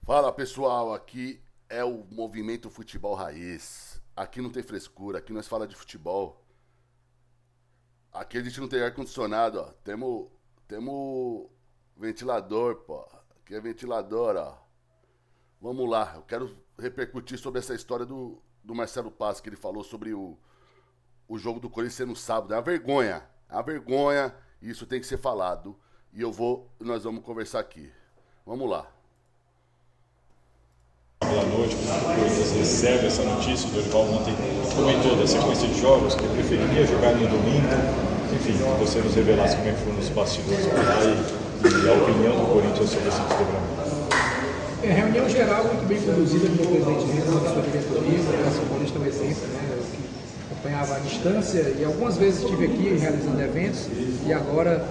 Fala pessoal, aqui é o Movimento Futebol Raiz. Aqui não tem frescura, aqui nós fala de futebol. Aqui a gente não tem ar-condicionado, ó. Temos ventilador, pô. Aqui é ventilador, ó. Vamos lá, eu quero repercutir sobre essa história do Marcelo Paz, que ele falou sobre o jogo do Corinthians ser no sábado. É uma vergonha, e isso tem que ser falado. E nós vamos conversar aqui. Vamos lá. Pela noite, quando o Corinthians recebe essa notícia, o Dorival ontem comentou da sequência de jogos que ele preferiria jogar no domingo. Enfim, que você nos revelasse como é que foram os bastidores lá e a opinião do Corinthians sobre esse desdobramento. Reunião geral muito bem conduzida pelo presidente Renan, da sua diretoria, o São Paulista é um exemplo, né, que acompanhava à distância e algumas vezes estive aqui realizando eventos e agora,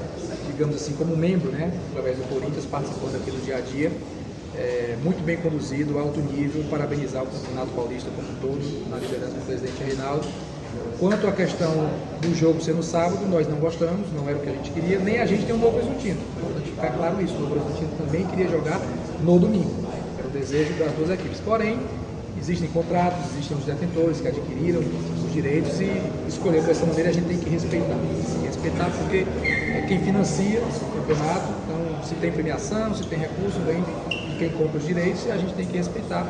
digamos assim, como membro, né, através do Corinthians, participando aqui do dia a dia. Muito bem conduzido, alto nível, parabenizar o Campeonato Paulista como um todo, na liderança do presidente Reinaldo. Quanto à questão do jogo ser no sábado, nós não gostamos, não era o que a gente queria, nem a gente tem um Novo Horizontino. É importante ficar claro isso, o Novo Horizontino também queria jogar no domingo, era o desejo das duas equipes. Porém, existem contratos, existem os detentores que adquiriram os direitos e escolheram dessa maneira, a gente tem que respeitar. Tem que respeitar porque é quem financia o campeonato, então se tem premiação, se tem recurso, vem de quem compra os direitos e a gente tem que respeitar.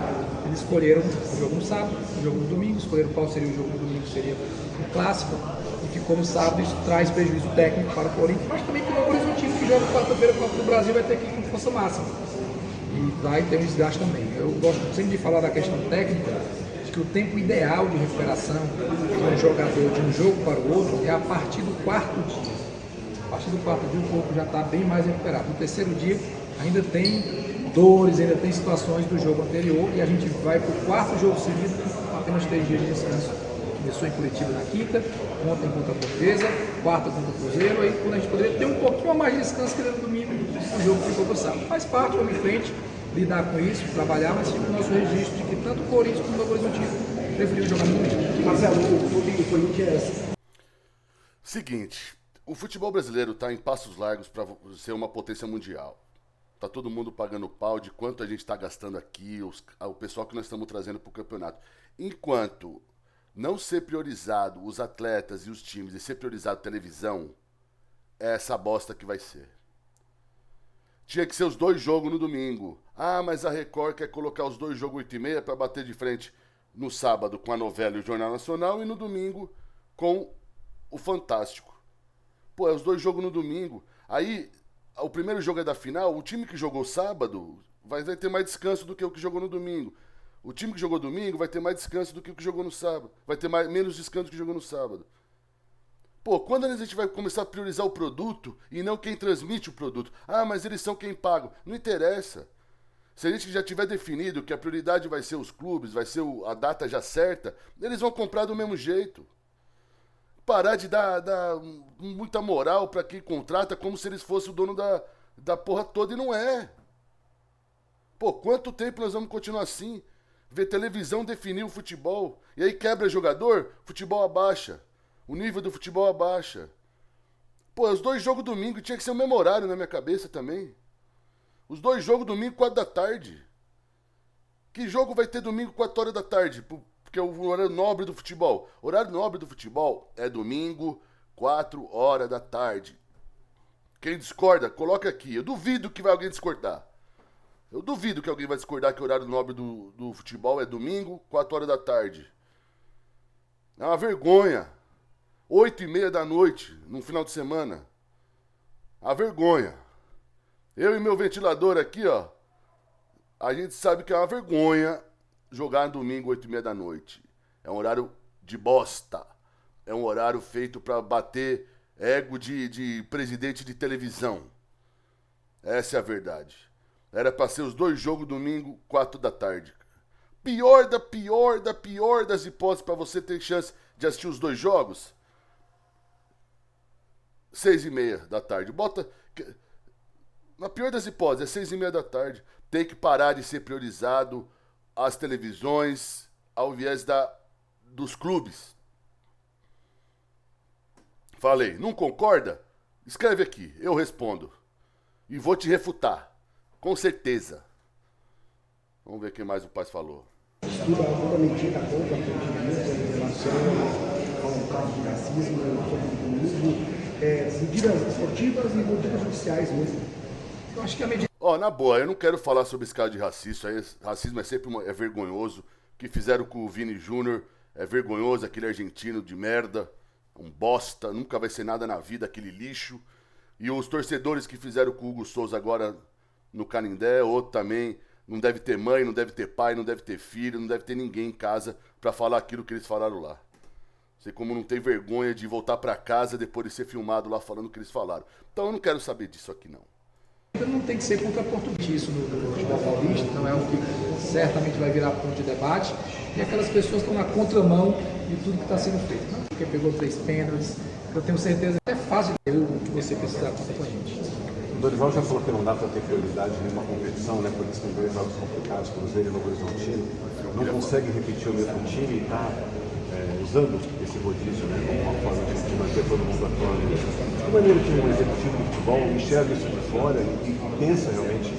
Eles escolheram o jogo no sábado, o jogo no domingo, escolheram qual seria o jogo no domingo, seria um clássico, e ficou no sábado, isso traz prejuízo técnico para o Corinthians, mas também para o Novo Horizontino, que joga quarta-feira Copa do Brasil, vai ter que ir com força máxima. E vai ter um desgaste também. Eu gosto sempre de falar da questão técnica, de que o tempo ideal de recuperação de um jogador de um jogo para o outro é a partir do quarto dia. A partir do quarto dia o corpo já está bem mais recuperado. No terceiro dia ainda tem dores, ainda tem situações do jogo anterior e a gente vai para o quarto jogo seguido com apenas 3 dias de descanso. Começou em Curitiba na quinta, ontem contra a Portuguesa, quarta contra o Cruzeiro, aí quando a gente poderia ter um pouquinho a mais de descanso que era no domingo, o jogo ficou pro sábado. Faz parte, vamos em frente, lidar com isso, trabalhar, mas fica o nosso registro de que tanto o Corinthians como o Novo Horizontino preferiram jogar no domingo. Marcelo, o Corinthians. Seguinte, o futebol brasileiro está em passos largos para ser uma potência mundial. Tá todo mundo pagando pau de quanto a gente está gastando aqui, o pessoal que nós estamos trazendo para o campeonato. Enquanto não ser priorizado os atletas e os times e ser priorizado a televisão, é essa bosta que vai ser. Tinha que ser os dois jogos no domingo. Ah, mas a Record quer colocar os dois jogos 8h30 para bater de frente no sábado com a novela e o Jornal Nacional e no domingo com o Fantástico. Pô, é os dois jogos no domingo. Aí, o primeiro jogo é da final, o time que jogou sábado vai ter mais descanso do que o que jogou no domingo. O time que jogou domingo vai ter mais descanso do que o que jogou no sábado. Vai ter menos descanso do que jogou no sábado. Pô, quando a gente vai começar a priorizar o produto e não quem transmite o produto? Ah, mas eles são quem paga. Não interessa. Se a gente já tiver definido que a prioridade vai ser os clubes, vai ser a data já certa, eles vão comprar do mesmo jeito. Parar de dar muita moral para quem contrata como se eles fossem o dono da porra toda e não é. Pô, quanto tempo nós vamos continuar assim? Ver televisão definir o futebol. E aí quebra jogador, futebol abaixa. O nível do futebol abaixa. Pô, os dois jogos domingo tinha que ser o mesmo horário na minha cabeça também. Os dois jogos domingo, 4 da tarde. Que jogo vai ter domingo, 4 horas da tarde? Porque é o horário nobre do futebol. O horário nobre do futebol é domingo, 4 horas da tarde. Quem discorda, coloca aqui. Eu duvido que vai alguém discordar. Eu duvido que alguém vai discordar que o horário nobre do futebol é domingo, 4 horas da tarde. É uma vergonha. 8h30 da noite, num final de semana. A vergonha. Eu e meu ventilador aqui, ó. A gente sabe que é uma vergonha jogar no domingo, 8h30 da noite. É um horário de bosta. É um horário feito pra bater ego de presidente de televisão. Essa é a verdade. Era pra ser os dois jogos domingo, 4 da tarde. Pior das hipóteses pra você ter chance de assistir os dois jogos. 6h30 da tarde. Bota. Na pior das hipóteses, é 6h30 da tarde. Tem que parar de ser priorizado as televisões ao viés dos clubes. Falei, não concorda? Escreve aqui, eu respondo. E vou te refutar. Com certeza. Vamos ver quem mais o Paz falou. Estuda alguma medida contra a polícia em relação ao caso de racismo, medidas esportivas e medidas judiciais mesmo. Eu acho que a medida Na boa, eu não quero falar sobre esse caso de racismo. Racismo é sempre é vergonhoso. O que fizeram com o Vini Júnior é vergonhoso, aquele argentino de merda, um bosta, nunca vai ser nada na vida, aquele lixo. E os torcedores que fizeram com o Hugo Souza agora no Canindé, outro também, não deve ter mãe, não deve ter pai, não deve ter filho, não deve ter ninguém em casa pra falar aquilo que eles falaram lá. Sei como não tem vergonha de voltar pra casa depois de ser filmado lá falando o que eles falaram. Então eu não quero saber disso aqui não. não tem que ser contra português no futebol paulista, não é o que certamente vai virar ponto de debate. E aquelas pessoas estão na contramão de tudo que está sendo feito. Não porque pegou 3 pênaltis, eu tenho certeza que é fácil o que você precisar contar com a gente. O Dorival já falou que não dá para ter prioridade em nenhuma competição, né? Por isso tem 2 jogos complicados, Cruzeiro e Novo Horizontino. Não consegue repetir o mesmo time e está usando esse rodízio, né? Como uma forma de manter todo mundo atuando. De que maneira que um executivo de futebol enxerga isso de fora e pensa realmente,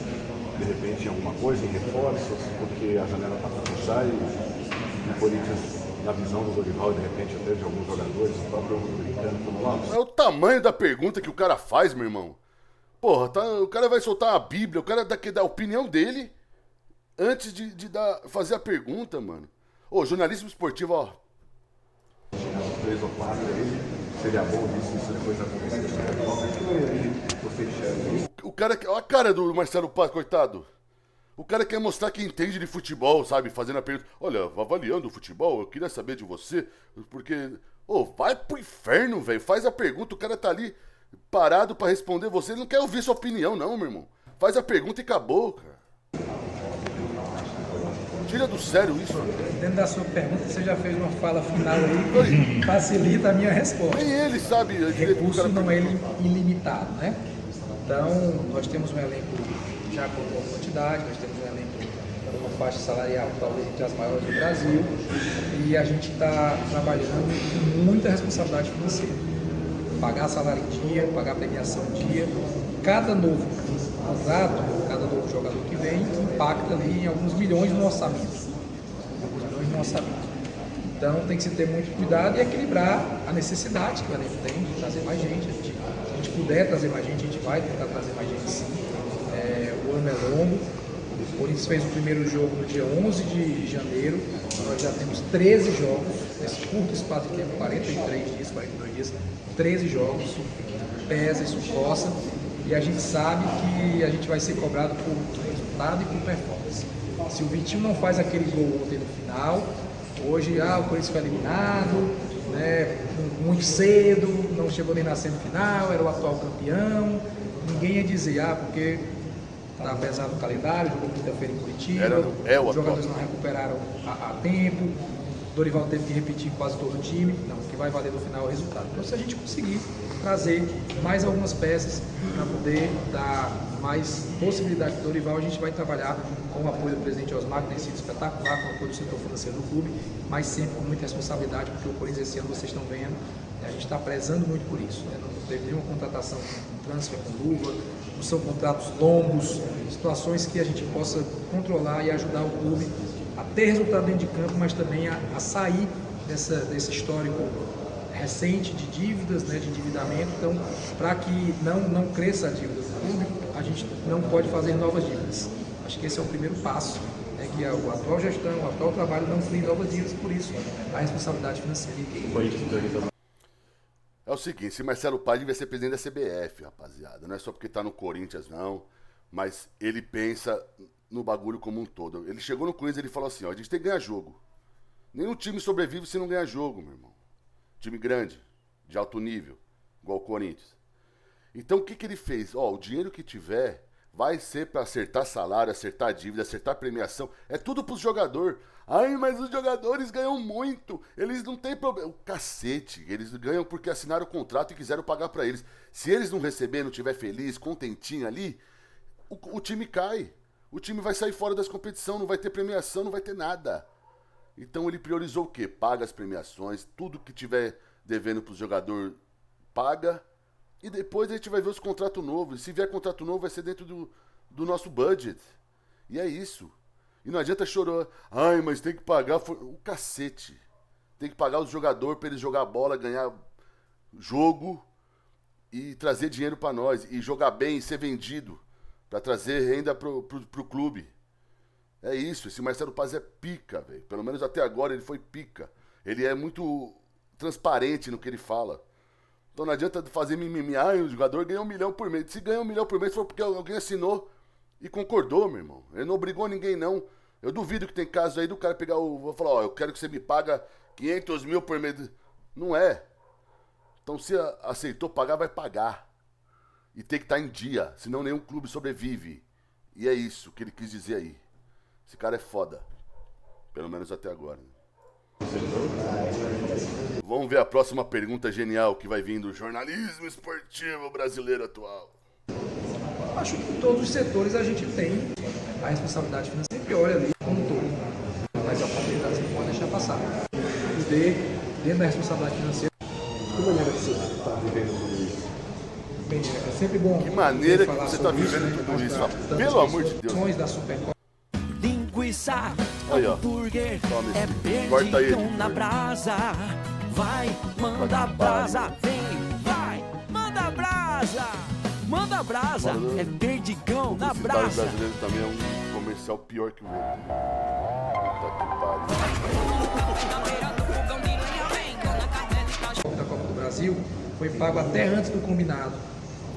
de repente, em alguma coisa, em reforços, porque a janela está para fechar e o Corinthians, na visão do Dorival, de repente até de alguns jogadores, o próprio americano, como lá. É o tamanho da pergunta que o cara faz, meu irmão. Porra, o cara vai soltar a Bíblia, o cara dá a opinião dele antes de fazer a pergunta, mano. Jornalismo esportivo, ó. 3 ou 4 aí, seria bom isso depois acontecer. Você enxerga isso? O cara, olha a cara do Marcelo Paz, coitado. O cara quer mostrar que entende de futebol, sabe? Fazendo a pergunta. Olha, avaliando o futebol, eu queria saber de você, porque... vai pro inferno, velho. Faz a pergunta, o cara tá ali parado pra responder você. Ele não quer ouvir sua opinião, não, meu irmão. Faz a pergunta e acabou, cara. Tira do sério isso. Dentro da sua pergunta, você já fez uma fala final aí que facilita a minha resposta. Nem ele sabe. Recurso não é ilimitado, né? Então, nós temos um elenco já com boa quantidade, nós temos um elenco com uma faixa salarial talvez entre as maiores do Brasil, e a gente está trabalhando com muita responsabilidade financeira. Pagar salário em dia, pagar premiação em dia. Cada novo contrato, cada novo jogador que vem, impacta ali em alguns milhões no orçamento. Então tem que se ter muito cuidado e equilibrar a necessidade que o elenco tem de trazer mais gente. Se a gente puder trazer mais gente, a gente vai tentar trazer mais gente sim. O ano é longo. O Corinthians fez o primeiro jogo no dia 11 de janeiro. Nós já temos 13 jogos, nesse curto espaço de tempo, 43 dias, 42 dias, 13 jogos. Isso pesa, isso coça. E a gente sabe que a gente vai ser cobrado por resultado e por performance. Se o Vitinho não faz aquele gol ontem no final, hoje o Corinthians foi eliminado, né, muito cedo, não chegou nem na semifinal, era o atual campeão. Ninguém ia dizer, porque está pesado o calendário, jogou quinta-feira em Curitiba, os jogadores não recuperaram a tempo, Dorival teve que repetir quase todo o time. Não, o que vai valer no final é o resultado. Então, se a gente conseguir trazer mais algumas peças para poder dar mais possibilidade do Dorival, a gente vai trabalhar com o apoio do presidente Osmar, que tem sido espetacular, com o apoio do setor financeiro do clube, mas sempre com muita responsabilidade, porque o Corinthians esse ano, vocês estão vendo, a gente está prezando muito por isso. Não teve nenhuma contratação com transfer, com luva, não são contratos longos, situações que a gente possa controlar e ajudar o clube a ter resultado dentro de campo, mas também a sair desse histórico recente de dívidas, né, de endividamento. Então, para que não cresça a dívida do clube, a gente não pode fazer novas dívidas. Acho que esse é o primeiro passo, né, que a atual gestão, o atual trabalho não crie novas dívidas, por isso a responsabilidade financeira. É o seguinte, se Marcelo Paz devia ser presidente da CBF, rapaziada. Não é só porque tá no Corinthians, não, mas ele pensa no bagulho como um todo. Ele chegou no Corinthians e ele falou assim, a gente tem que ganhar jogo. Nenhum time sobrevive se não ganhar jogo, meu irmão. Time grande, de alto nível, igual o Corinthians. Então o que ele fez? O dinheiro que tiver vai ser para acertar salário, acertar dívida, acertar premiação. É tudo pros jogadores. Ai, mas os jogadores ganham muito. Eles não têm problema. O cacete. Eles ganham porque assinaram o contrato e quiseram pagar para eles. Se eles não receberem, não estiver feliz, contentinho ali, o time cai. O time vai sair fora das competições, não vai ter premiação, não vai ter nada. Então ele priorizou o quê? Paga as premiações, tudo que tiver devendo para o jogador paga. E depois a gente vai ver os contratos novos. Se vier contrato novo, vai ser dentro do nosso budget. E é isso. E não adianta chorar. Ai, mas tem que pagar. O cacete. Tem que pagar os jogadores pra eles jogar bola, ganhar jogo e trazer dinheiro pra nós. E jogar bem e ser vendido. Pra trazer renda pro clube. É isso. Esse Marcelo Paz é pica, velho. Pelo menos até agora ele foi pica. Ele é muito transparente no que ele fala. Então não adianta fazer mimimi. Ah, o jogador ganha 1 milhão por mês. Se ganha 1 milhão por mês foi porque alguém assinou e concordou, meu irmão. Ele não obrigou ninguém, não. Eu duvido que tem casos aí do cara pegar o... Vou falar, ó, eu quero que você me paga 500 mil por mês. Não é. Então se aceitou pagar, vai pagar. E tem que estar em dia, senão nenhum clube sobrevive. E é isso que ele quis dizer aí. Esse cara é foda. Pelo menos até agora. Vamos ver a próxima pergunta genial que vai vir do jornalismo esportivo brasileiro atual. Acho que em todos os setores a gente tem a responsabilidade financeira e olha ali como um todo. Mas a oportunidade você não pode deixar passar. Poder, dentro da responsabilidade financeira. Que maneira que você está vivendo tudo isso? Bem, é sempre bom. Que maneira que falar você está sobre isso, vivendo né? tudo isso, Mostrar rapaz. tantas Pelo amor de Deus. ações da Supercopa. Linguiça, Aí, ó. hambúrguer, Tome. é Corta aí, perdigão na editor. brasa. Vai, manda brasa, vem, vai, manda brasa. Manda brasa, é perdigão na Publicitário brasa. brasileiro também é um comercial pior que o outro. Puta que pariu. Da Copa do Brasil foi pago até antes do combinado.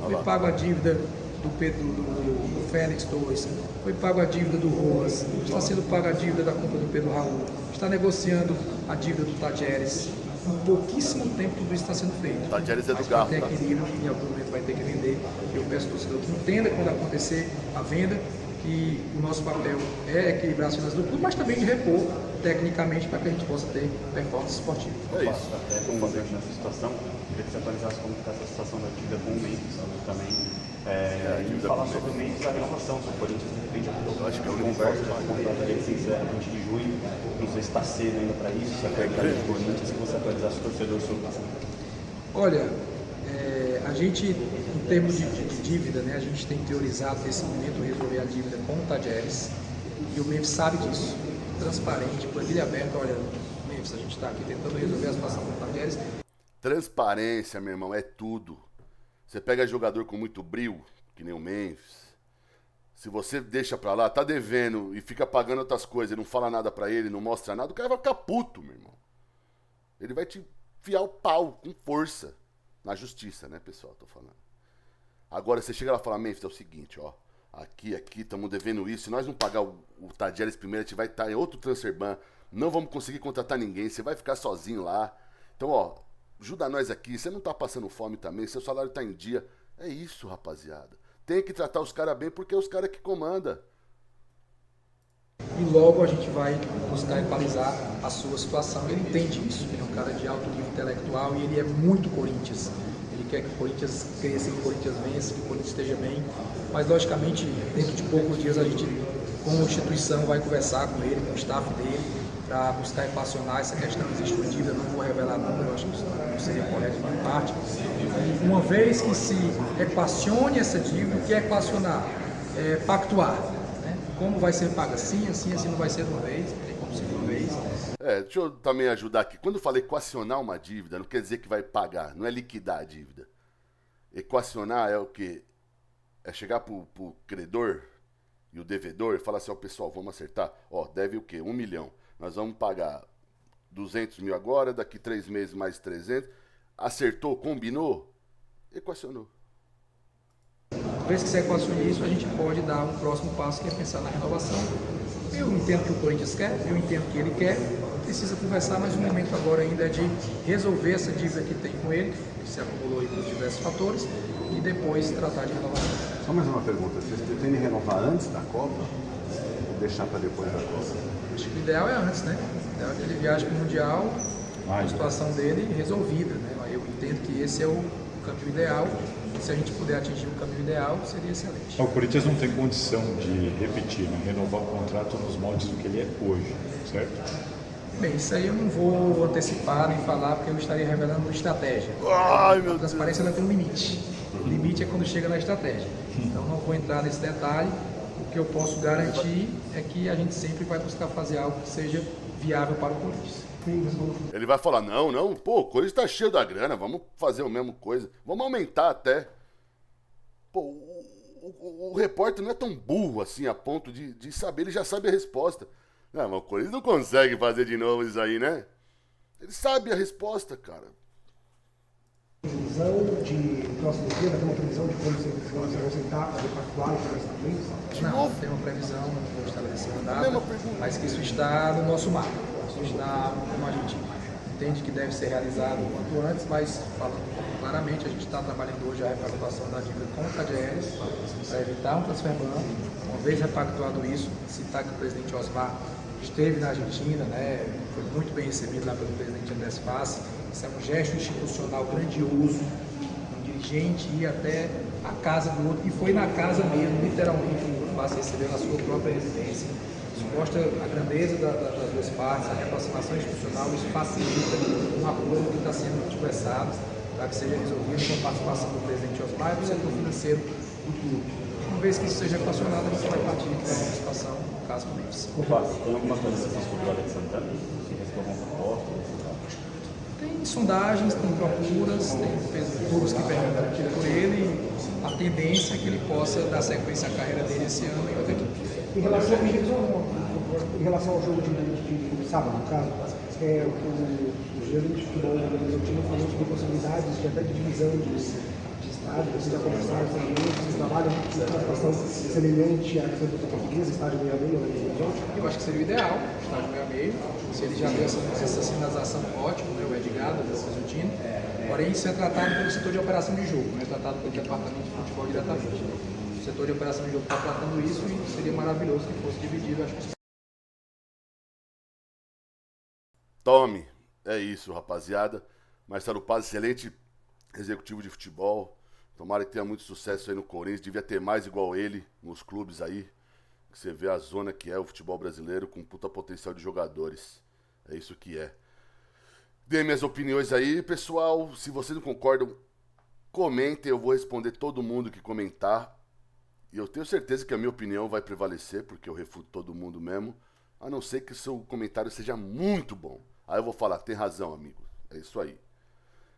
Foi pago a dívida do Pedro do Fênix 2, foi pago a dívida do Rojas, está sendo paga a dívida da compra do Pedro Raul, está negociando a dívida do Tadjeres. Em pouquíssimo tempo tudo isso está sendo feito. Tadjeres é do Mas Garro, vai ter tá? equilíbrio, em algum momento vai ter que vender. Eu peço ao torcedor que entenda quando acontecer a venda que o nosso papel é equilibrar as finanças do clube, mas também de repor tecnicamente para que a gente possa ter performance esportiva. É isso. Até com base nessa situação, queria que você atualizasse como está essa situação da dívida com o Memphis também. E falar sobre o Memphis, a renovação, se o Corinthians de repente acho que é o conversa já com o contrato dele se quiser a 20 de junho, não sei se está cedo ainda para isso, se é prioridade do Corinthians, se você atualizasse o torcedor sobre isso. Olha, a gente, em termos de dívida, né, a gente tem priorizado nesse momento resolver a dívida com o Tadjeres e o Memphis sabe disso, transparente, planilha aberta. Olha, Memphis, a gente está aqui tentando resolver a situação com o Tadjeres. Transparência, meu irmão, é tudo. Você pega jogador com muito brilho, que nem o Memphis. Se você deixa pra lá, tá devendo e fica pagando outras coisas, e não fala nada pra ele, não mostra nada, o cara vai ficar puto, meu irmão. Ele vai te enfiar o pau com força. Na justiça, né, pessoal? Tô falando. Agora, você chega lá e fala, Memphis, é o seguinte, ó. Aqui, estamos devendo isso. Se nós não pagar o Tadjeres primeiro, a gente vai estar em outro transferban. Não vamos conseguir contratar ninguém. Você vai ficar sozinho lá. Então, ó, ajuda nós aqui. Você não tá passando fome também. Seu salário tá em dia. É isso, rapaziada. Tem que tratar os caras bem porque é os caras que comandam. E logo a gente vai buscar equalizar a sua situação. Ele entende isso, ele é um cara de alto nível intelectual e ele é muito Corinthians. Ele quer que o Corinthians cresça, que o Corinthians vença, que o Corinthians esteja bem. Mas, logicamente, dentro de poucos dias a gente, como instituição, vai conversar com ele, com o staff dele, para buscar equacionar essa questão. Existe uma dívida, não vou revelar número, eu acho que isso não seria correto de minha parte. E uma vez que se equacione essa dívida, o que é equacionar? É pactuar. Como vai ser pago assim, não vai ser de uma vez, tem como ser de uma vez. Deixa eu também ajudar aqui. Quando eu falo equacionar uma dívida, não quer dizer que vai pagar, não é liquidar a dívida. Equacionar é o quê? É chegar pro credor e o devedor e falar assim, ó, pessoal, vamos acertar. Ó, deve o quê? 1 milhão. Nós vamos pagar 200 mil agora, daqui 3 meses mais 300. Acertou, combinou, equacionou. Uma vez que se equacione isso, a gente pode dar um próximo passo, que é pensar na renovação. Eu entendo que o Corinthians quer, eu entendo que ele quer, precisa conversar, mas o momento agora ainda é de resolver essa dívida que tem com ele, que se acumulou aí por diversos fatores, e depois tratar de renovação. Só mais uma pergunta, vocês pretendem renovar antes da Copa ou deixar para depois da Copa? Acho que o ideal é antes, né? O ideal é que ele viaje para o Mundial, a situação dele resolvida, né? Eu entendo que esse é o caminho ideal. Se a gente puder atingir o caminho ideal, seria excelente. O Corinthians não tem condição de repetir, né? Renovar o contrato nos moldes do que ele é hoje, certo? Bem, isso aí eu não vou antecipar nem falar, porque eu estaria revelando uma estratégia. Ai, meu A transparência ela tem um limite. O limite é quando chega na estratégia. Então não vou entrar nesse detalhe. O que eu posso garantir é que a gente sempre vai buscar fazer algo que seja viável para o Corinthians. Ele vai falar, não, pô, o Corinthians tá cheio da grana, vamos fazer a mesma coisa, vamos aumentar até. Pô, o repórter não é tão burro assim a ponto de saber, ele já sabe a resposta. Não, mas o Corinthians não consegue fazer de novo isso aí, né? Ele sabe a resposta, cara. Previsão de próximo dia, vai ter uma previsão de quando vocês vão se apresentar para repactuar os orçamentos? Não tem uma previsão, não vou estabelecer uma data, mas que isso está no nosso mapa, isso está como a gente entende que deve ser realizado o quanto antes, mas falando claramente, a gente está trabalhando hoje a repactuação da dívida com o KGL para evitar um transfer ban. Uma vez repactuado isso, citar que o presidente Osmar esteve na Argentina, né, foi muito bem recebido lá pelo presidente Andrés Fassi. Isso é um gesto institucional grandioso, um dirigente ir até a casa do outro, e foi na casa mesmo, literalmente, o Fassi recebeu na sua própria residência. Isso mostra a grandeza das duas partes, a reaproximação institucional, isso facilita um acordo que está sendo conversado para que seja resolvido com a participação do presidente Osmar e do setor financeiro do clube. Uma vez que isso seja equacionado, a gente vai partir da participação no caso do Memphis. Tem alguma coisa sobre o Alex Santana? Você recebeu alguma proposta? Tem sondagens, tem procuras, tem pessoas que perguntam por ele. A tendência é que ele possa dar sequência à carreira dele esse ano em outra equipe. Em relação ao jogo de sábado, no caso, o gerente de futebol do time falou sobre possibilidades de até de divisão de estádio, vocês já conversaram também, vocês trabalham com uma situação semelhante à que do português, estádio meio-meio, eu acho que seria o ideal, estádio meio-meio. Se ele já deu essa sinalização, ótimo, né? O Edgardo, o Resultino. Porém, isso é tratado pelo setor de operação de jogo, não é tratado pelo departamento de futebol diretamente. O setor de operação de jogo está tratando isso e seria maravilhoso que fosse dividido. Acho que... Tome, é isso, rapaziada. Marcelo Paz, excelente executivo de futebol. Tomara que tenha muito sucesso aí no Corinthians. Devia ter mais igual ele nos clubes aí. Que você vê a zona que é o futebol brasileiro com puta potencial de jogadores. É isso que é. Dê minhas opiniões aí, pessoal. Se vocês não concordam, comentem. Eu vou responder todo mundo que comentar. E eu tenho certeza que a minha opinião vai prevalecer, porque eu refuto todo mundo mesmo. A não ser que o seu comentário seja muito bom. Aí eu vou falar, tem razão, amigo. É isso aí.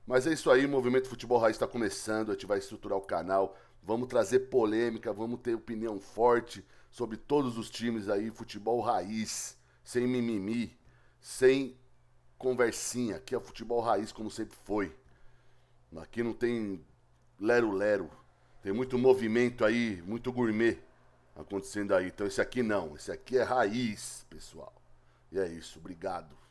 Mas é isso aí, o Movimento Futebol Raiz está começando, a gente vai estruturar o canal, vamos trazer polêmica, vamos ter opinião forte sobre todos os times aí, futebol raiz, sem mimimi, sem conversinha. Aqui é futebol raiz como sempre foi. Aqui não tem lero-lero, tem muito movimento aí, muito gourmet acontecendo aí. Então esse aqui não, esse aqui é raiz, pessoal. E é isso, obrigado.